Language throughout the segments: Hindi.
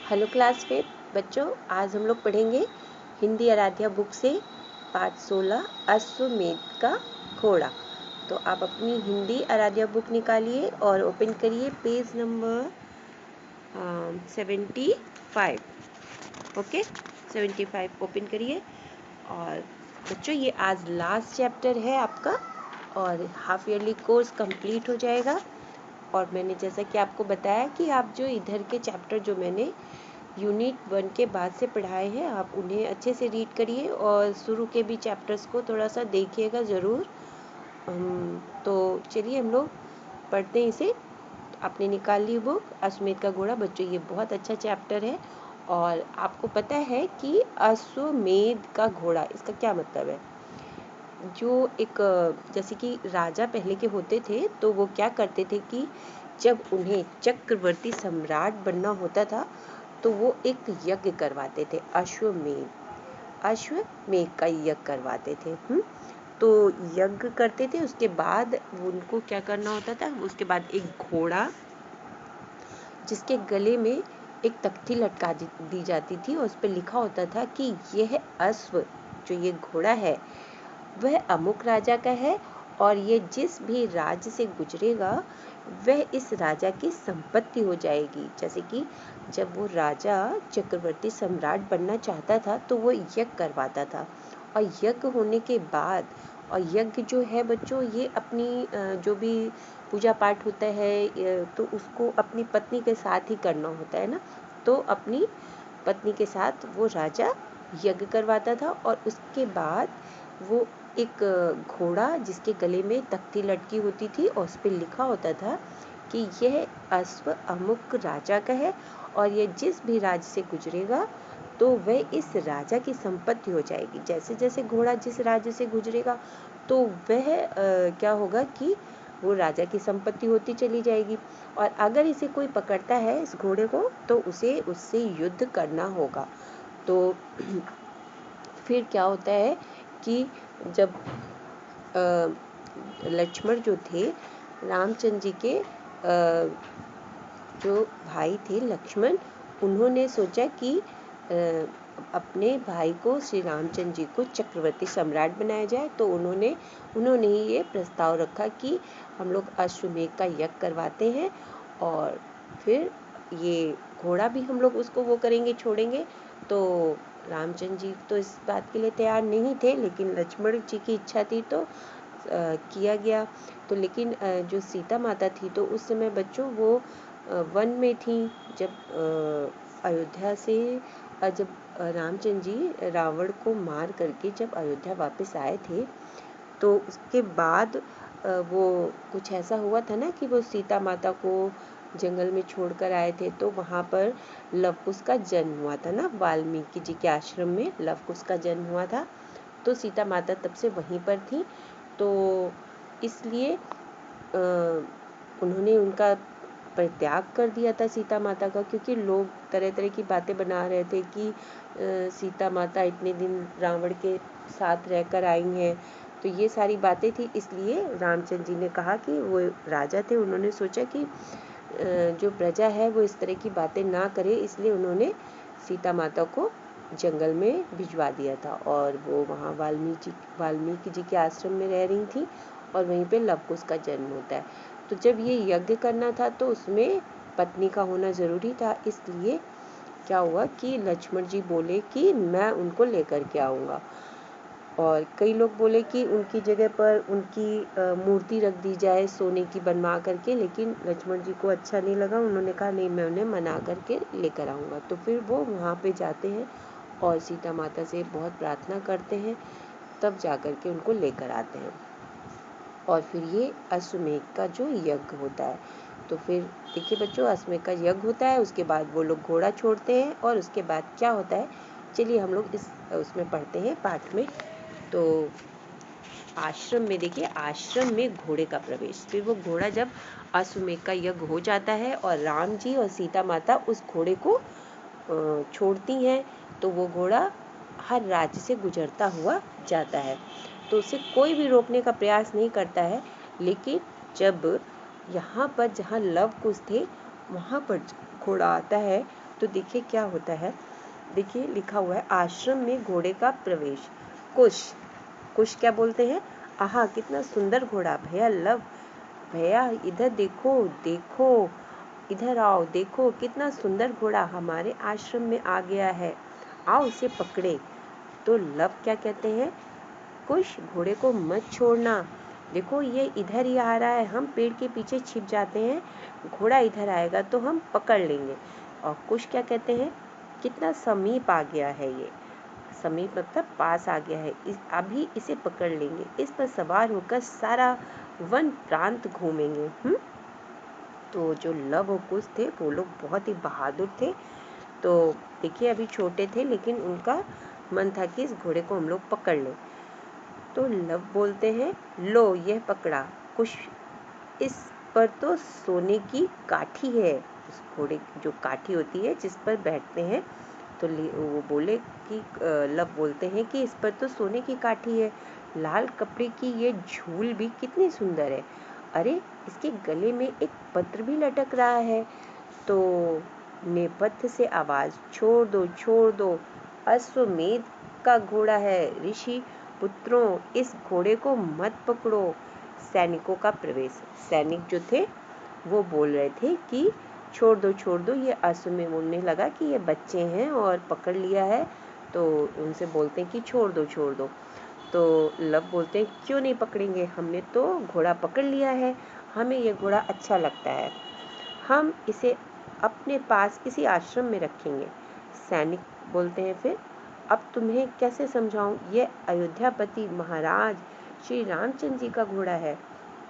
हेलो क्लास 5 बच्चों, आज हम लोग पढ़ेंगे हिंदी आराध्या बुक से पाठ 16 अश्वमेध का घोड़ा। तो आप अपनी हिंदी आराध्या बुक निकालिए और ओपन करिए पेज नंबर 75। ओके, 75 ओपन करिए। और बच्चों, ये आज लास्ट चैप्टर है आपका और हाफ ईयरली कोर्स कंप्लीट हो जाएगा। और मैंने जैसा कि आपको बताया कि आप जो इधर के चैप्टर जो मैंने यूनिट 1 के बाद से पढ़ाए हैं, आप उन्हें अच्छे से रीड करिए और शुरू के भी चैप्टर्स को थोड़ा सा देखिएगा ज़रूर। तो चलिए हम लोग पढ़ते हैं इसे। आपने निकाल ली बुक अश्वमेध का घोड़ा। बच्चों, ये बहुत अच्छा चैप्टर है। और आपको पता है कि अश्वमेध का घोड़ा इसका क्या मतलब है? जो एक जैसे कि राजा पहले के होते थे, तो वो क्या करते थे कि जब उन्हें चक्रवर्ती सम्राट बनना होता था तो वो एक यज्ञ करवाते थे, अश्वमेध का यज्ञ करवाते थे। तो यज्ञ करते थे, उसके बाद उनको क्या करना होता था, उसके बाद एक घोड़ा जिसके गले में एक तख्ती लटका दी जाती थी और उस पर लिखा होता था कि यह अश्व, जो ये घोड़ा है, वह अमुक राजा का है और ये जिस भी राज्य से गुजरेगा वह इस राजा की संपत्ति हो जाएगी। जैसे कि जब वो राजा चक्रवर्ती सम्राट बनना चाहता था तो वो यज्ञ करवाता था, और यज्ञ होने के बाद, और यज्ञ जो है बच्चों, ये अपनी जो भी पूजा पाठ होता है तो उसको अपनी पत्नी के साथ ही करना होता है ना। तो अपनी पत्नी के साथ वो राजा यज्ञ करवाता था और उसके बाद वो एक घोड़ा जिसके गले में तख्ती लटकी होती थी और उस पर लिखा होता था कि यह अश्व अमुक राजा का है और यह जिस भी राज्य से गुजरेगा तो वह इस राजा की संपत्ति हो जाएगी। जैसे जैसे घोड़ा जिस राज्य से गुजरेगा तो वह क्या होगा कि वो राजा की संपत्ति होती चली जाएगी। और अगर इसे कोई पकड़ता है, इस घोड़े को, तो उसे उससे युद्ध करना होगा। तो फिर क्या होता है कि जब लक्ष्मण जो थे, रामचंद्र जी के जो भाई थे लक्ष्मण, उन्होंने सोचा कि अपने भाई को, श्री रामचंद्र जी को, चक्रवर्ती सम्राट बनाया जाए। तो उन्होंने ही ये प्रस्ताव रखा कि हम लोग अश्वमेध का यज्ञ करवाते हैं और फिर ये घोड़ा भी हम लोग उसको वो करेंगे, छोड़ेंगे। तो रामचंद्र जी तो इस बात के लिए तैयार नहीं थे, लेकिन लक्ष्मण जी की इच्छा थी तो किया गया। तो लेकिन जो सीता माता थी तो उस समय बच्चों वो वन में थी। जब अयोध्या से जब रामचंद्र जी रावण को मार करके जब अयोध्या वापस आए थे, तो उसके बाद वो कुछ ऐसा हुआ था ना कि वो सीता माता को जंगल में छोड़कर आए थे। तो वहाँ पर लवकुश का जन्म हुआ था ना, वाल्मीकि जी के आश्रम में लवकुश का जन्म हुआ था। तो सीता माता तब से वहीं पर थी। तो इसलिए उन्होंने उनका परित्याग कर दिया था सीता माता का, क्योंकि लोग तरह तरह की बातें बना रहे थे कि सीता माता इतने दिन रावण के साथ रहकर आई हैं। तो ये सारी बातें थी, इसलिए रामचंद्र जी ने कहा कि वो राजा थे, उन्होंने सोचा कि जो प्रजा है वो इस तरह की बातें ना करे, इसलिए उन्होंने सीता माता को जंगल में भिजवा दिया था और वो वहाँ वाल्मीकि जी के आश्रम में रह रही थी और वहीं पे लवकुश का जन्म होता है। तो जब ये यज्ञ करना था तो उसमें पत्नी का होना ज़रूरी था, इसलिए क्या हुआ कि लक्ष्मण जी बोले कि मैं उनको लेकर के आऊँगा। और कई लोग बोले कि उनकी जगह पर उनकी मूर्ति रख दी जाए सोने की बनवा करके, लेकिन लक्ष्मण जी को अच्छा नहीं लगा। उन्होंने कहा नहीं, मैं उन्हें मना करके लेकर आऊँगा। तो फिर वो वहाँ पे जाते हैं और सीता माता से बहुत प्रार्थना करते हैं, तब जा कर के उनको लेकर आते हैं। और फिर ये अश्वमेध का जो यज्ञ होता है, तो फिर देखिए बच्चों, अश्वमेध का यज्ञ होता है, उसके बाद वो लोग घोड़ा छोड़ते हैं और उसके बाद क्या होता है, चलिए हम लोग उसमें पढ़ते हैं पाठ में। तो आश्रम में देखिए, आश्रम में घोड़े का प्रवेश। फिर वो घोड़ा जब अश्वमेध का यज्ञ हो जाता है और राम जी और सीता माता उस घोड़े को छोड़ती हैं, तो वो घोड़ा हर राज्य से गुजरता हुआ जाता है। तो उसे कोई भी रोकने का प्रयास नहीं करता है। लेकिन जब यहाँ पर जहाँ लव कुश थे वहाँ पर घोड़ा आता है तो देखिए क्या होता है, देखिए लिखा हुआ है आश्रम में घोड़े का प्रवेश। कुश, कुश क्या बोलते हैं, आहा कितना सुंदर घोड़ा, भैया लव, भैया इधर देखो देखो, इधर आओ देखो कितना सुंदर घोड़ा हमारे आश्रम में आ गया है, आओ इसे पकड़े। तो लव क्या कहते हैं, कुश घोड़े को मत छोड़ना, देखो ये इधर ही आ रहा है, हम पेड़ के पीछे छिप जाते हैं, घोड़ा इधर आएगा तो हम पकड़ लेंगे। और कुश क्या कहते हैं, कितना समीप आ गया है, ये समीप मतलब पास आ गया है, अभी इसे पकड़ लेंगे, इस पर सवार होकर सारा वन प्रांत घूमेंगे। तो जो लव और कुश थे वो लोग बहुत ही बहादुर थे। तो देखिए अभी छोटे थे लेकिन उनका मन था कि इस घोड़े को हम लोग पकड़ लें। तो लव बोलते हैं, लो यह पकड़ा, कुश इस पर तो सोने की काठी है, उस घोड़े की जो काठी होती है जिस पर बैठते हैं। तो वो बोले कि लव बोलते हैं कि इस पर तो सोने की काठी है, लाल कपड़े की ये झूल भी कितनी सुंदर है, अरे इसके गले में एक पत्र भी लटक रहा है। तो नेपथ्य से आवाज, छोड़ दो, अश्वमेध का घोड़ा है, ऋषि पुत्रों इस घोड़े को मत पकड़ो। सैनिकों का प्रवेश, सैनिक जो थे वो बोल रहे थे कि छोड़ दो, ये अश्वमेध बोलने लगा कि ये बच्चे हैं और पकड़ लिया है, तो उनसे बोलते हैं कि छोड़ दो। तो लव बोलते हैं क्यों नहीं पकड़ेंगे, हमने तो घोड़ा पकड़ लिया है, हमें ये घोड़ा अच्छा लगता है, हम इसे अपने पास किसी आश्रम में रखेंगे। सैनिक बोलते हैं फिर अब तुम्हें कैसे समझाऊं, ये अयोध्यापति महाराज श्री रामचंद्र जी का घोड़ा है,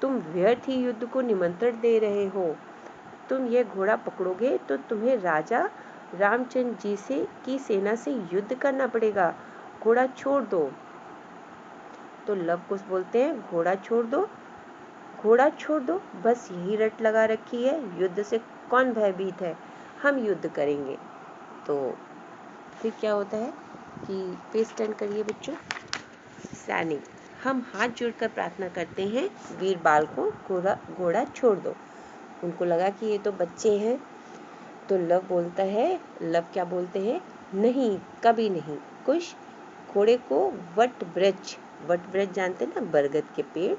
तुम व्यर्थ ही युद्ध को निमंत्रण दे रहे हो, तुम ये घोड़ा पकड़ोगे तो तुम्हें राजा रामचंद्र जी से की सेना से युद्ध करना पड़ेगा, घोड़ा छोड़ दो। तो लव कुश बोलते हैं घोड़ा छोड़ दो, बस यही रट लगा रखी है, युद्ध से कौन भयभीत है, हम युद्ध करेंगे। तो फिर क्या होता है कि पेज टर्न करिए बच्चों। सैनिक, हम हाथ जोड़कर प्रार्थना करते हैं, वीर बालकों घोड़ा छोड़ दो। उनको लगा कि ये तो बच्चे हैं। तो लव क्या बोलते हैं, नहीं कभी नहीं। कुश घोड़े को वट वृक्ष जानते हैं ना, बरगद के पेड़,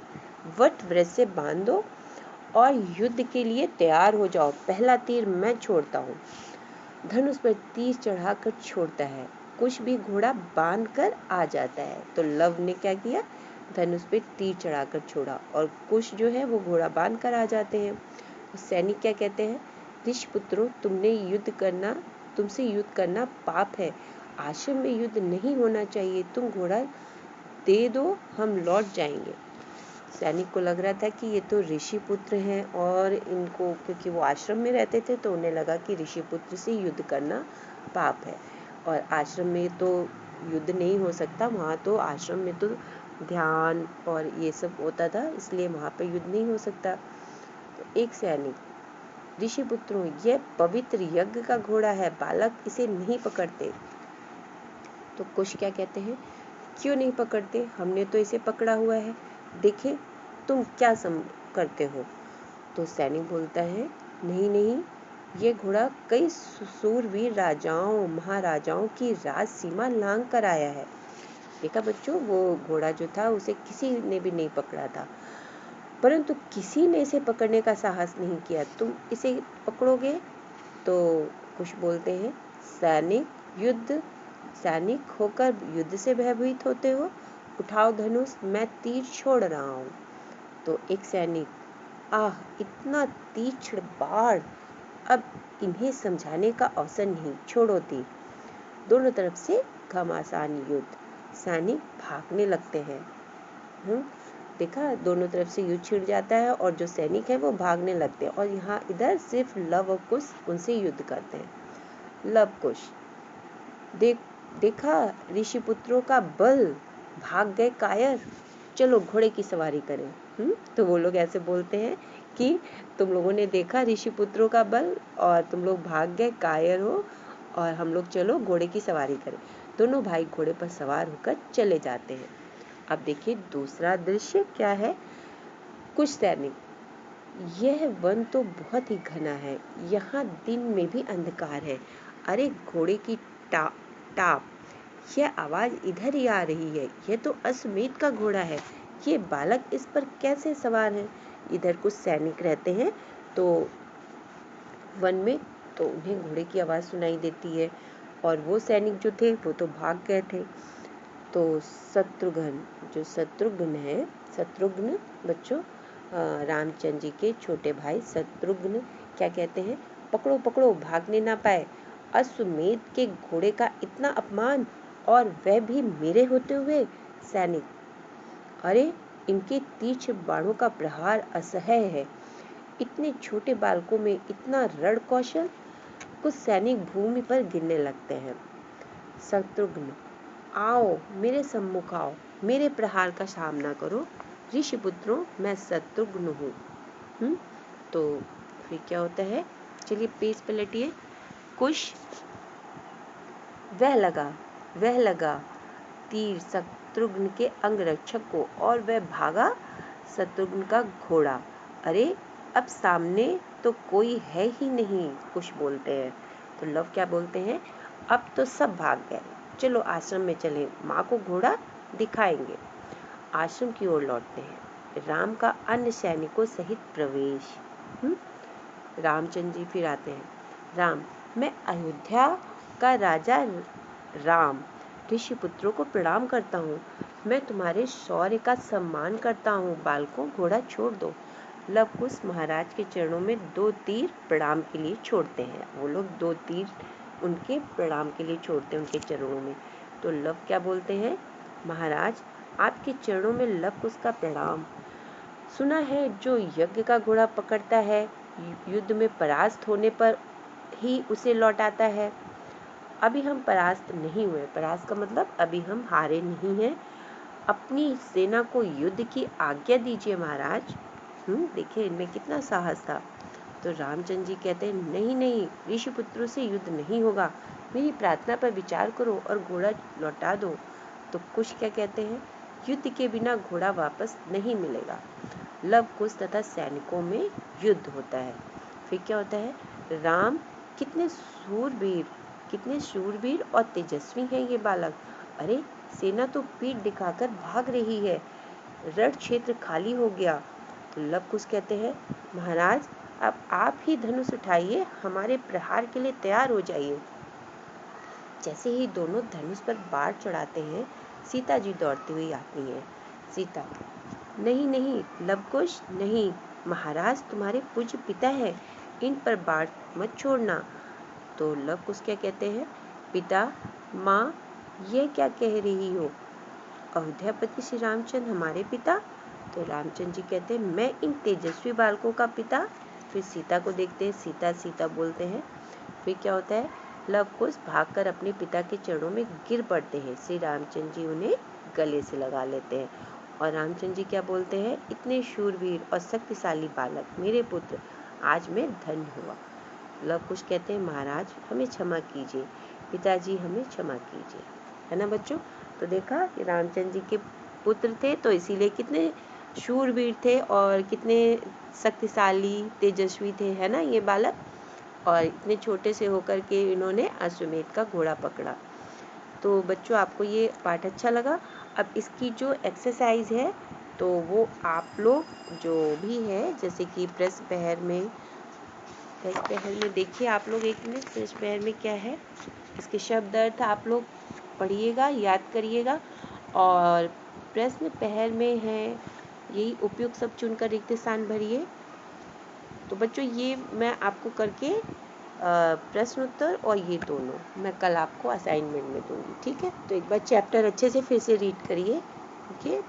वट वृक्ष से बांध दो और युद्ध के लिए तैयार हो जाओ, पहला तीर मैं छोड़ता हूँ। धनुष पर तीर चढ़ाकर छोड़ता है, कुश भी घोड़ा बांध कर आ जाता है। तो लव ने क्या किया, धनुष पे तीर चढ़ाकर छोड़ा और कुश जो है वो घोड़ा बांध कर आ जाते हैं। सैनिक क्या कहते हैं, ऋषि पुत्रों तुमसे युद्ध करना पाप है, आश्रम में युद्ध नहीं होना चाहिए, तुम घोड़ा दे दो, हम लौट जाएंगे। सैनिक को लग रहा था कि ये तो ऋषि पुत्र हैं और इनको, क्योंकि वो आश्रम में रहते थे तो उन्हें लगा कि ऋषि पुत्र से युद्ध करना पाप है और आश्रम में तो युद्ध नहीं हो सकता, वहाँ तो आश्रम में तो ध्यान और ये सब होता था, इसलिए वहाँ पे युद्ध नहीं हो सकता। तो एक सैनिक, ऋषि पुत्रों यह पवित्र यज्ञ का घोड़ा है, बालक इसे नहीं पकड़ते। तो कुश क्या कहते हैं, क्यों नहीं पकड़ते, हमने तो इसे पकड़ा हुआ है, देखे तुम क्या करते हो। तो सैनिक बोलता है नहीं, ये घोड़ा कई सूरवीर राजाओं महाराजाओं की राज सीमा लांघ कर आया है। देखा बच्चों, वो घोड़ा जो था उसे किसी ने भी नहीं पकड़ा था, परंतु किसी ने इसे पकड़ने का साहस नहीं किया, तुम इसे पकड़ोगे। तो कुछ बोलते हैं सैनिक होकर युद्ध से भयभीत होते हो, उठाओ धनुष, मैं तीर छोड़ रहा हूँ। तो एक सैनिक, आह इतना तीक्ष्ण बाण, अब इन्हें समझाने का अवसर नहीं, छोड़ो तीर। दोनों तरफ से घमासान युद्ध, सैनिक भागने लगते हैं। देखा, दोनों तरफ से युद्ध छिड़ जाता है और जो सैनिक है वो भागने लगते हैं और यहाँ इधर सिर्फ लव और कुश उनसे युद्ध करते हैं। लव कुश, देखा ऋषि पुत्रों का बल, भाग गए कायर, चलो घोड़े की सवारी करें। तो वो लोग ऐसे बोलते हैं कि तुम लोगों ने देखा ऋषि पुत्रों का बल और तुम लोग भाग गए कायर हो और हम लोग चलो घोड़े की सवारी करें। दोनों भाई घोड़े पर सवार होकर चले जाते हैं। अब देखिए दूसरा दृश्य क्या है। कुछ सैनिक, यह वन तो बहुत ही घना है, यहाँ दिन में भी अंधकार है, अरे घोड़े की टाप, यह आवाज इधर ही आ रही है। यह तो अश्वमेध का घोड़ा है। ये बालक इस पर कैसे सवार है? इधर कुछ सैनिक रहते हैं तो वन में, तो उन्हें घोड़े की आवाज सुनाई देती है और वो सैनिक जो थे वो तो भाग गए थे। तो शत्रुघ्न है, शत्रुघ्न बच्चों, रामचंद्र जी के छोटे भाई शत्रुघ्न क्या कहते हैं? पकड़ो पकड़ो, भागने ना पाए। अश्वमेध के घोड़े का इतना अपमान, और वह भी मेरे होते हुए। सैनिक, अरे इनके तीक्ष्ण बाणों का प्रहार असह्य है। इतने छोटे बालकों में इतना रण कौशल। कुछ सैनिक भूमि पर गिरने लगते हैं। शत्रुघ्न, आओ मेरे सम्मुख आओ, मेरे प्रहार का सामना करो। ऋषि पुत्रों, मैं शत्रुघ्न हूँ। तो फिर क्या होता है? चलिए पेज पलटिए। कुश, वह लगा तीर शत्रुघ्न के अंगरक्षक को और वह भागा शत्रुघ्न का घोड़ा। अरे अब सामने तो कोई है ही नहीं, कुश बोलते हैं। तो लव क्या बोलते हैं? अब तो सब भाग गए, चलो आश्रम में चलें, माँ को घोड़ा दिखाएंगे। आश्रम की ओर लौटते हैं। राम का अन्य सैनिकों सहित प्रवेश। रामचंद्र जी फिर आते हैं। राम, मैं अयोध्या का राजा राम ऋषि पुत्रों को प्रणाम करता हूँ। मैं तुम्हारे शौर्य का सम्मान करता हूँ। बालकों, घोड़ा छोड़ दो। लव कुश महाराज के चरणों में 2 तीर प्रणाम के लिए छोड़ते हैं। वो लोग 2 तीर उनके प्रणाम के लिए छोड़ते हैं उनके चरणों में। तो लव क्या बोलते हैं? महाराज, आपके चरणों में लव कुश का प्रणाम। सुना है जो यज्ञ का घोड़ा पकड़ता है, युद्ध में परास्त होने पर ही उसे लौटाता है। अभी हम परास्त नहीं हुए। परास्त का मतलब अभी हम हारे नहीं हैं। अपनी सेना को युद्ध की आज्ञा दीजिए महाराज। देखिए इनमें कितना साहस था। तो रामचंद्र जी कहते हैं, नहीं नहीं, ऋषि पुत्रों से युद्ध नहीं होगा। मेरी प्रार्थना पर विचार करो और घोड़ा लौटा दो। तो कुश क्या कहते हैं? युद्ध के बिना घोड़ा वापस नहीं मिलेगा। लव कुश तथा सैनिकों में युद्ध होता है। फिर क्या होता है? राम, कितने शूरवीर और तेजस्वी हैं ये बालक। अरे सेना तो पीठ दिखाकर भाग रही है। रण क्षेत्र खाली हो गया। तो लव कुश कहते हैं, महाराज अब आप ही धनुष उठाइए, हमारे प्रहार के लिए तैयार हो जाइए। जैसे ही दोनों धनुष पर बाण चढ़ाते हैं, सीता जी दौड़ती हुई आती हैं। सीता, नहीं नहीं लव कुश, नहीं, महाराज तुम्हारे पूज्य पिता है, इन पर बाण मत छोड़ना। तो लव कुश क्या कहते हैं? पिता, माँ, ये क्या कह रही हो? अयोध्यापति श्री रामचंद्र हमारे पिता? तो रामचंद्र जी कहते हैं, मैं इन तेजस्वी बालकों का पिता। फिर सीता को देखते हैं। सीता सीता बोलते हैं। फिर क्या होता है? लव कुश भागकर अपने पिता के चरणों में गिर पड़ते हैं। श्री रामचंद्र जी उन्हें गले से लगा लेते हैं और रामचंद्र जी क्या बोलते हैं? इतने शूरवीर और शक्तिशाली बालक, मेरे पुत्र, आज मैं धन्य हुआ। लव कुश कहते हैं, महाराज हमें क्षमा कीजिए, पिताजी हमें क्षमा कीजिए। है ना बच्चों? तो देखा कि रामचंद्र जी के पुत्र थे तो इसीलिए कितने शूरवीर थे और कितने शक्तिशाली तेजस्वी थे, है ना ये बालक। और इतने छोटे से होकर के इन्होंने अश्वमेध का घोड़ा पकड़ा। तो बच्चों आपको ये पाठ अच्छा लगा? अब इसकी जो एक्सरसाइज है तो वो आप लोग जो भी है, जैसे कि प्रश्न पहर में देखिए आप लोग, एक मिनट, प्रश्न पहर में क्या है, इसके शब्द अर्थ आप लोग पढ़िएगा, याद करिएगा। और प्रश्न पहर में है यही उपयुक्त सब चुनकर रिक्त स्थान भरिए। तो बच्चों ये मैं आपको करके प्रश्न उत्तर और ये दोनों मैं कल आपको असाइनमेंट में दूंगी, ठीक है? तो एक बार चैप्टर अच्छे से फिर से रीड करिए, ओके।